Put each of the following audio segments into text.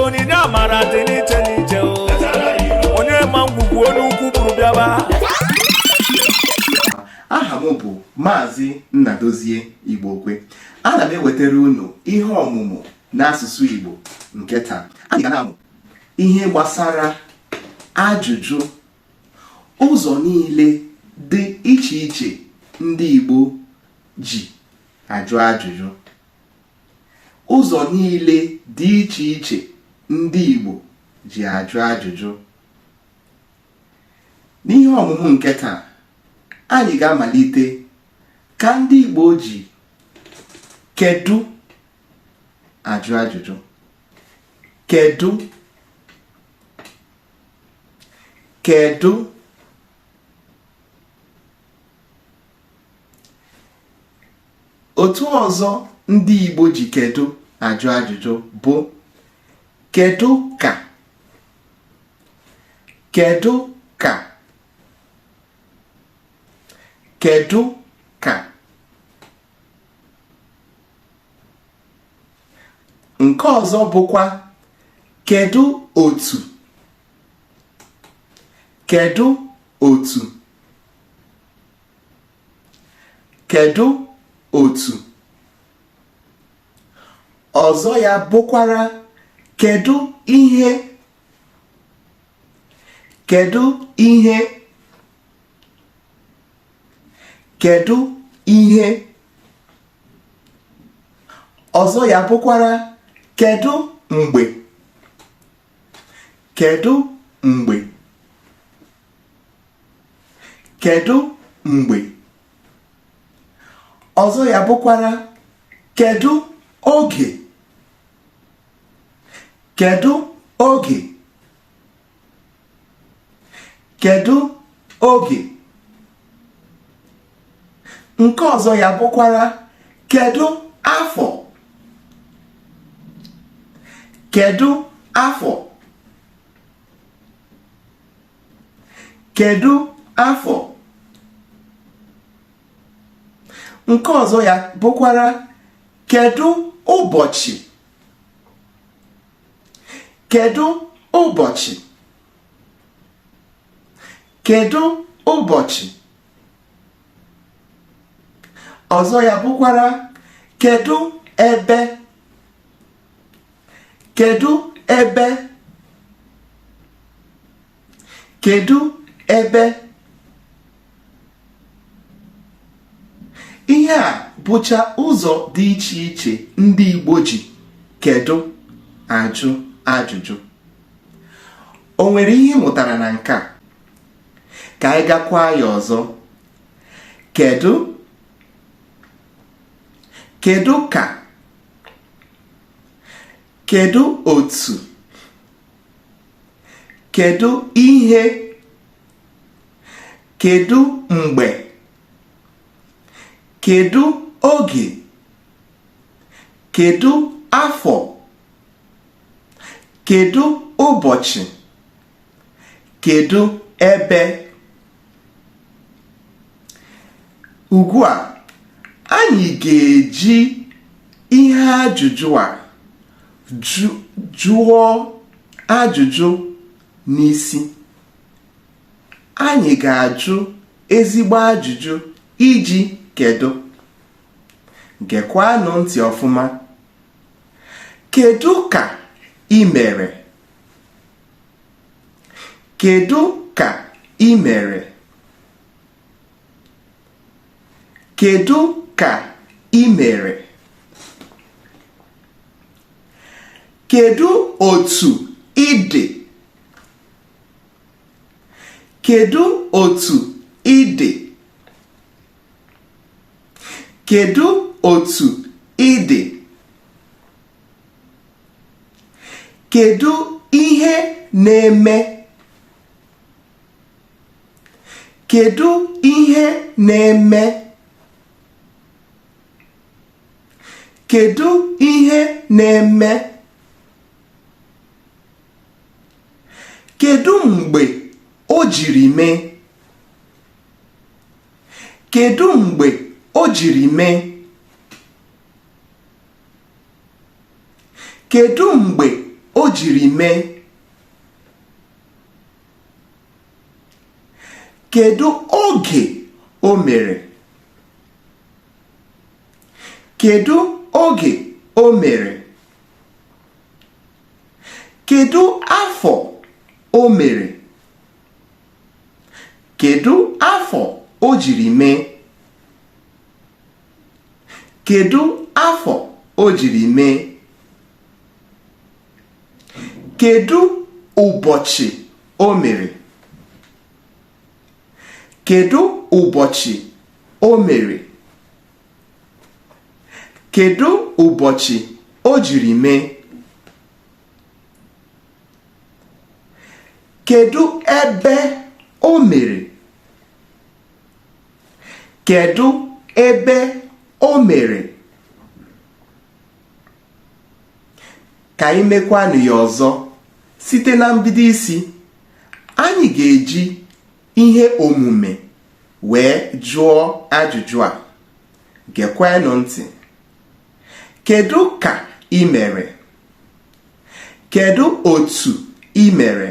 onyinye amara dị n'iche n'iche onye ma ngwugwu onye ukwu buru bịaba. Aha m bụ Maazị Nnadozie Igbokwe. Ana m ewetara unu ihe ọmụmụ n'asụsụ Igbo nke taa. Anyị ga na-amụ ihe gbasara ajụjụ, ụzọ niile dị iche iche ndị Igbo ji ajụ ajụjụ. Ụzọ niile dị iche iche ndị Igbo ji ajụ ajụjụ. N'ihe ọmụmụ nke taa, anyị ga-amalite ka ndị Igbo ji kedu ajụ ajụjụ. Kedu, kedu. Otu ọzọ ndị Igbo ji kedu ajụ ajụjụ bụ kedu ka. Kedu ka. Kedu ka. Nke ọzọ bụkwa kedu otu. Kedu otu. Kedu otu. Ọzọ ya bụkwara kedu ihe. Kedu ihe. Kedu ihe. Ọzọ ya bụkwara kedu mgbe. Kedu mgbe. Kedu mgbe. Ọzọ ya bụkwara kedu oge. Kedu oge. Kedu oge. Nke ọzọ ya bụkwara kedu afọ. Kedu afọ. Kedu afọ. Nke ọzọ ya bụkwara kedu ụbọchị. Kedu ụbọchị. Kedu ụbọchị. Ọzọ ya bụkwara kedu ebe. Kedu ebe. Kedu ebe. Ihe a bụcha ụzọ dị iche iche ndị Igbo ji kedu ajụ ajụjụ. O nwere ihe ị mụtara na nke a? Ka anyị gakwa ya ọzọ. Kedu. Kedu ka. Kedu otu. Kedu ihe. Kedu mgbe. Kedu oge. Kedu afọ. Kedu ụbọchị. Kedu ebe. Ugbu a, anyị ga-eji ihe ajụjụ a jụọ ajụjụ n'isi. Anyị ga-ajụ ezigbo ajụjụ iji kedu. Gekwanụ ntị ọfụma. Kedu ka ị mere? Kedu ka ị mere? Kedu ka ị mere? Kedu otu ị dị? Kedu otu ị dị? Kedu otu ị dị? Kedu ihe na-eme? Kedu ihe na-eme? Kedu ihe na-eme? Kedu mgbe o jiri mee? Kedu mgbe o jiri mee? Kedu mgbe o jiri mee? Kedu oge o mere? Kedu oge o mere? Kedu afọ o mere? Kedu afọ o jiri mee? Kedu afọ o jiri mee? Kedu ụbọchị o mere? Kedu ụbọchị o mere? Kedu ụbọchị o jiri mee? Kedu ebe o mere? Kedu ebe o mere? Ka anyị mekwanụ ya ọzọ site na mbido isi. Anyị ga-eji ihe omume wee jụọ ajụjụ a. Gekwanụ ntị. Kedu ka ị mere? Kedu otu ị mere?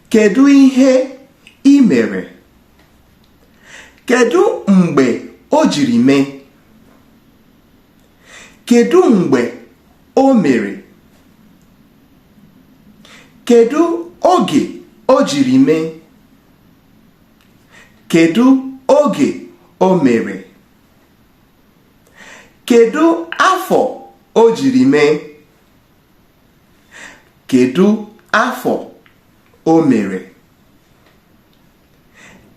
Kedu ihe ị mere? Kedu mgbe o jiri mee? Kedu mgbe o mere? Kedu oge o jiri mee? Kedu oge o mere? Kedu afọ o jiri mee? Kedu afọ o mere?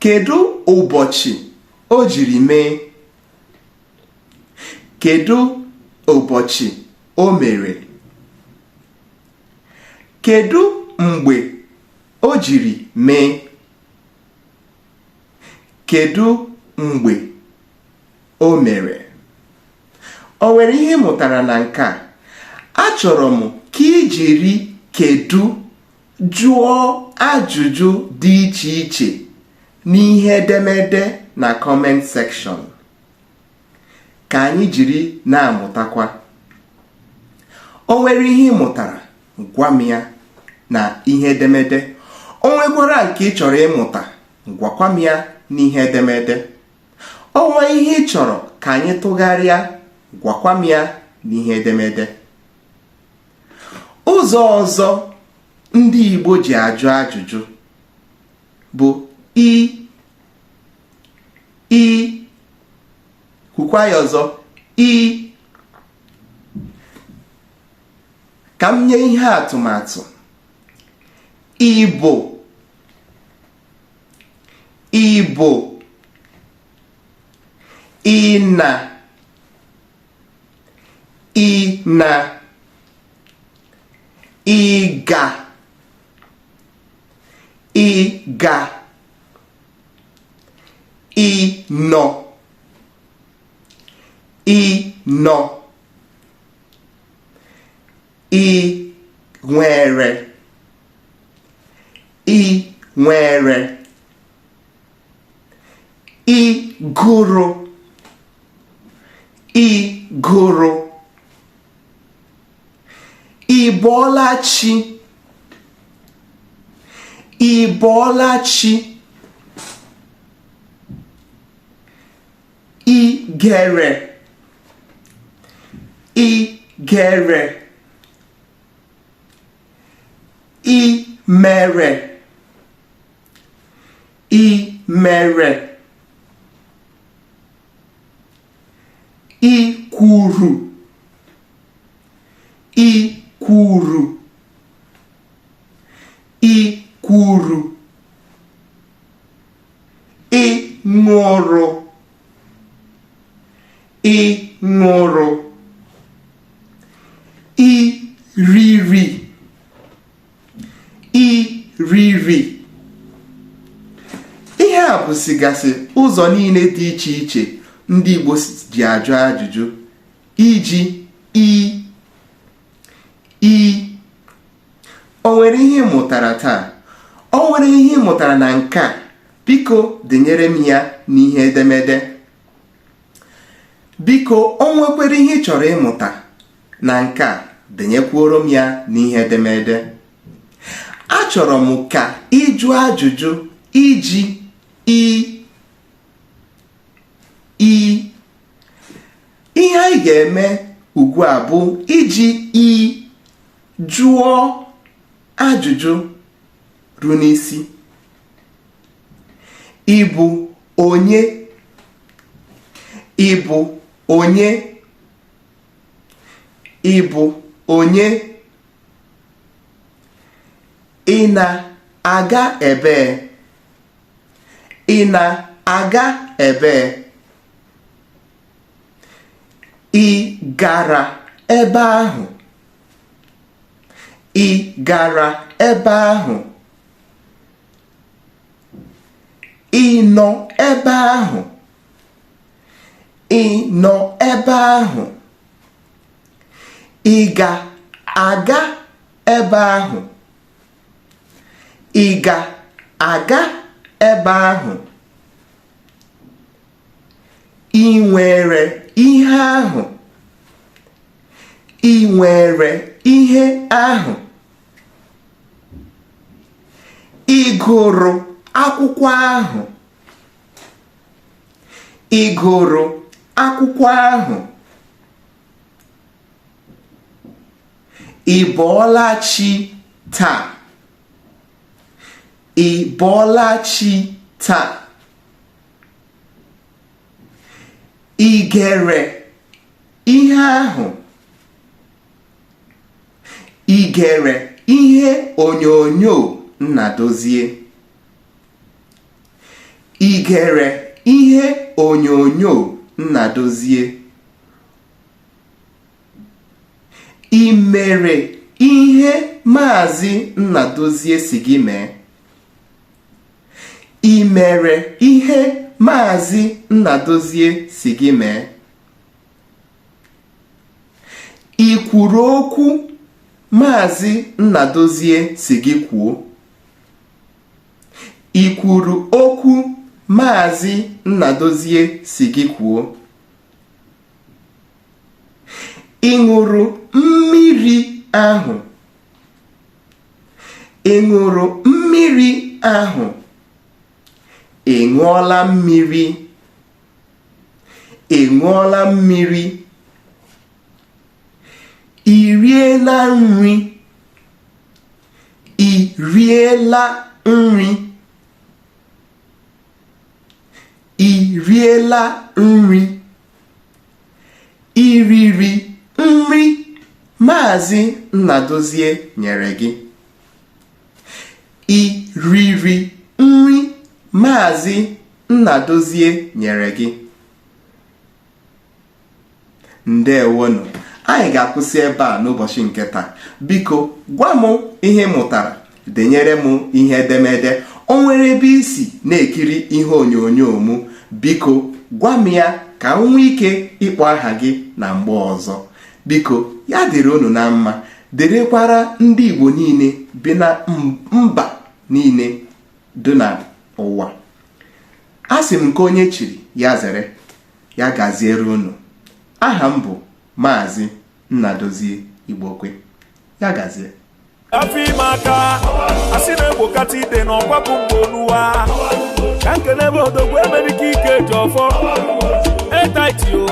Kedu ụbọchị o jiri mee? Kedu ụbọchị o mere? Kedu mgbe o jiri mee? Kedu mgbe o mere? O nwere ihe mụtara na nke a? Achọrọ m ka ị jiri kedu jụọ ajụjụ dị iche iche n'ihe edemede na comment section. Ka anyị jiri na-amụtakwa. O nwere ihe ị mụtara, gwa m ya na ihe edemede. O nwekwara nke ị chọrọ ịmụta, gwakwa m ya n'ihe edemede. O nwee ihe ị chọrọ ka anyị tụgharịa, gwakwa m ya n'ihe edemede. Ụzọ ọzọ ndị Igbo ji ajụ ajụjụ bụ kwukwa ya ọzọ, ka m nye ihe atụmatụ. Igbo, Igbo, ịna, ịna, ịga, ịga, ịnọ, ịnọ, ị nwere, ị nwere, ị gụrụ, ị gụrụ, ị bọọla chi, ị bọọla chi, ị gere, ị gere, ị mere, ị mere, ị kwuru, ị kwuru, ị kwuru, ị ṅụrụ, ị ṅụrụ, ị riri, ị riri. Ihe a bụsigasị ụzọ niile dị iche iche ndị Igbo ji ajụ ajụjụ iji o nwere ihe mụtara taa? O nwere ihe mụtara na nke a? Biko denyere m ya n'ihe edemede. Biko o nwekwara ihe ị chọrọ ịmụta na nke a? denyekwuoro m ya n'ihe edemede. Achọrọ m ka ịjụ ajụjụ iji ihe anyị ga-eme ugbu a bụ iji jụọ ajụjụ ru n'isi. Ị bụ onye? Ị bụ onye? Ị bụ onye? Ị na-aga ebe? Ị na-aga ebe? Ị gara ebe ahụ? Ị gara ebe ahụ? Ị nọ ebe ahụ? Ị nọ ebe ahụ? Ị ga-aga ebe ahụ? Ị ga-aga ebe ahụ? Ị nwere ihe ahụ? Ị nwere ihe ahụ? Ị gụrụ akwụkwọ ahụ? Ị gụrụ akwụkwọ ahụ? Ị bọọla chi taa? Ị bọọla chi taa? Ị gere ihe ahụ? Ị gere ihe onyonyo Nnadozie? Ị gere ihe onyonyo Nnadozie? Ị mere ihe Maazị Nnadozie si gị mee? Ị mere ihe Maazị Nnadozie si gị mee? Ị kwuru okwu Maazị Nnadozie si gị kwuo? Ị kwuru okwu Maazị Nnadozie si gị kwuo? Ị ṅụrụ mmiri ahụ? Ị ṅụrụ mmiri ahụ? Ị ṅụọla mmiri? Ị ṅụọla mmiri? Ị riela nri? Ị riela nri? Ị riela nri? Ị riri nri Maazị Nnadozie nyere gị? Ị riri nri Maazị Nnadozie nyere gị? Ndewonu. Anyị ga-akwụsị ebe a n'ụbọchị nke taa. Biko gwa m ihe ị mụtara, denyere m ihe edemede. O nwere ebe isi na-ekiri ihe onyonyo m, biko gwa m ya ka m nwee ike ịkpọ aha gị na mgbe ọzọ. Biko ya dịrị unu na mma, dịrịkwara ndị Igbo niile bi na mba niile dị n'ụwa. A sị m nke onye chiri ya zere, ya gaziere unu. Aha m bụ Maazị Nnadozie Igbokwe. Ya gazie. afọ ime aka asị na-egbokata ide na ọgbapụ mgbe oluwa ka nke n'ebe odogwu emerike ike ji ọfọ etaiti o